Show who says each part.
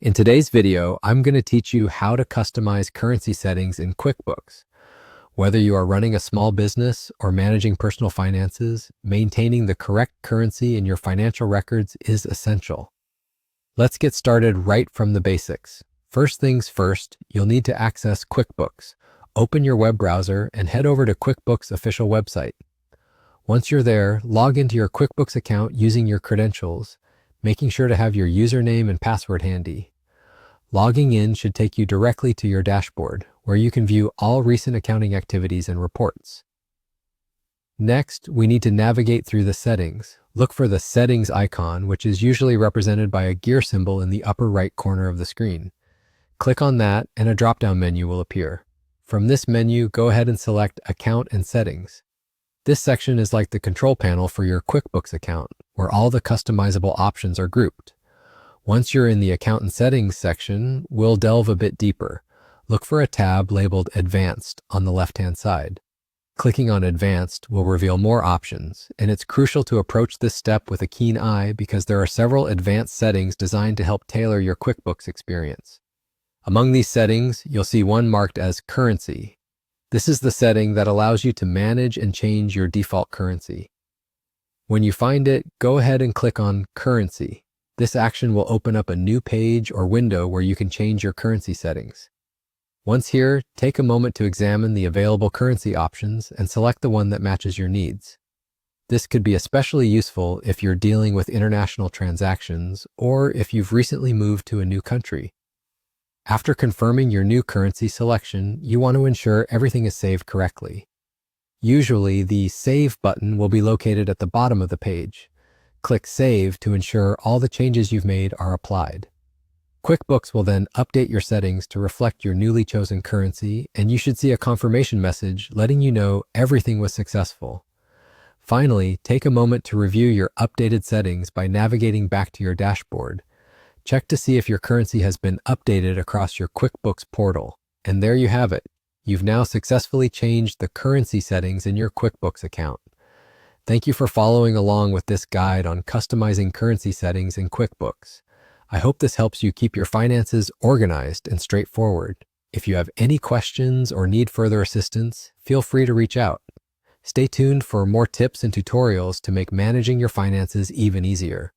Speaker 1: In today's video, I'm going to teach you how to customize currency settings in QuickBooks. Whether you are running a small business or managing personal finances, maintaining the correct currency in your financial records is essential. Let's get started right from the basics. First things first, you'll need to access QuickBooks. Open your web browser and head over to QuickBooks' official website. Once you're there, log into your QuickBooks account using your credentials, making sure to have your username and password handy. Logging in should take you directly to your dashboard, where you can view all recent accounting activities and reports. Next, we need to navigate through the settings. Look for the Settings icon, which is usually represented by a gear symbol in the upper right corner of the screen. Click on that and a drop-down menu will appear. From this menu, go ahead and select Account and Settings. This section is like the control panel for your QuickBooks account, where all the customizable options are grouped. Once you're in the Account and Settings section, we'll delve a bit deeper. Look for a tab labeled Advanced on the left-hand side. Clicking on Advanced will reveal more options, and it's crucial to approach this step with a keen eye because there are several advanced settings designed to help tailor your QuickBooks experience. Among these settings, you'll see one marked as Currency. This is the setting that allows you to manage and change your default currency. When you find it, go ahead and click on Currency. This action will open up a new page or window where you can change your currency settings. Once here, take a moment to examine the available currency options and select the one that matches your needs. This could be especially useful if you're dealing with international transactions or if you've recently moved to a new country. After confirming your new currency selection, you want to ensure everything is saved correctly. Usually, the Save button will be located at the bottom of the page. Click Save to ensure all the changes you've made are applied. QuickBooks will then update your settings to reflect your newly chosen currency, and you should see a confirmation message letting you know everything was successful. Finally, take a moment to review your updated settings by navigating back to your dashboard. Check to see if your currency has been updated across your QuickBooks portal. And there you have it. You've now successfully changed the currency settings in your QuickBooks account. Thank you for following along with this guide on customizing currency settings in QuickBooks. I hope this helps you keep your finances organized and straightforward. If you have any questions or need further assistance, feel free to reach out. Stay tuned for more tips and tutorials to make managing your finances even easier.